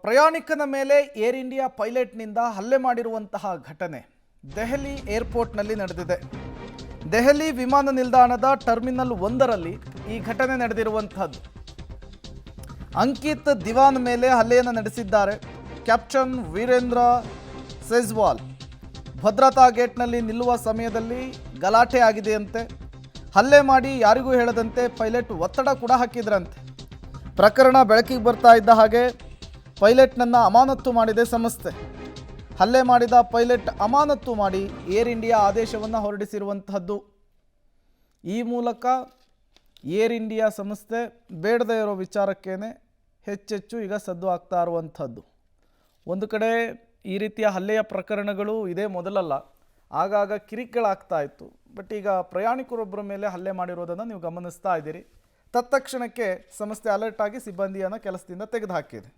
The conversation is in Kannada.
ಪ್ರಯಾಣಿಕನ ಮೇಲೆ ಏರ್ ಇಂಡಿಯಾ ಪೈಲಟ್ನಿಂದ ಹಲ್ಲೆ ಮಾಡಿರುವಂತಹ ಘಟನೆ ದೆಹಲಿ ಏರ್ಪೋರ್ಟ್ನಲ್ಲಿ ನಡೆದಿದೆ. ದೆಹಲಿ ವಿಮಾನ ನಿಲ್ದಾಣದ ಟರ್ಮಿನಲ್ 1ರಲ್ಲಿ ಈ ಘಟನೆ ನಡೆದಿರುವಂತಹದ್ದು. ಅಂಕಿತ್ ದಿವಾನ್ ಮೇಲೆ ಹಲ್ಲೆಯನ್ನು ನಡೆಸಿದ್ದಾರೆ. ಕ್ಯಾಪ್ಟನ್ ವೀರೇಂದ್ರ ಸೆಜ್ವಾಲ್ ಭದ್ರತಾ ಗೇಟ್ನಲ್ಲಿ ನಿಲ್ಲುವ ಸಮಯದಲ್ಲಿ ಗಲಾಟೆ ಆಗಿದೆಯಂತೆ. ಹಲ್ಲೆ ಮಾಡಿ ಯಾರಿಗೂ ಹೇಳದಂತೆ ಪೈಲಟ್ ಒತ್ತಡ ಕೂಡ ಹಾಕಿದ್ರಂತೆ. ಪ್ರಕರಣ ಬೆಳಕಿಗೆ ಬರ್ತಾ ಇದ್ದ ಹಾಗೆ ಪೈಲಟ್ನನ್ನು ಅಮಾನತು ಮಾಡಿದೆ ಸಂಸ್ಥೆ. ಹಲ್ಲೆ ಮಾಡಿದ ಪೈಲಟ್ ಅಮಾನತು ಮಾಡಿ ಏರ್ ಇಂಡಿಯಾ ಆದೇಶವನ್ನು ಹೊರಡಿಸಿರುವಂತಹದ್ದು. ಈ ಮೂಲಕ ಏರ್ ಇಂಡಿಯಾ ಸಂಸ್ಥೆ ಬೇಡದೇ ಇರೋ ವಿಚಾರಕ್ಕೇನೆ ಹೆಚ್ಚೆಚ್ಚು ಈಗ ಸದ್ದು ಆಗ್ತಾ ಇರುವಂಥದ್ದು. ಒಂದು ಕಡೆ ಈ ರೀತಿಯ ಹಲ್ಲೆಯ ಪ್ರಕರಣಗಳು ಇದೇ ಮೊದಲಲ್ಲ, ಆಗಾಗ ಕಿರಿಕಿಗಳಾಗ್ತಾ ಇತ್ತು. ಬಟ್ ಈಗ ಪ್ರಯಾಣಿಕರೊಬ್ಬರ ಮೇಲೆ ಹಲ್ಲೆ ಮಾಡಿರೋದನ್ನು ನೀವು ಗಮನಿಸ್ತಾ ಇದ್ದೀರಿ. ತತ್ಕ್ಷಣಕ್ಕೆ ಸಂಸ್ಥೆ ಅಲರ್ಟ್ ಆಗಿ ಸಿಬ್ಬಂದಿಯನ್ನು ಕೆಲಸದಿಂದ ತೆಗೆದುಹಾಕಿದೆ.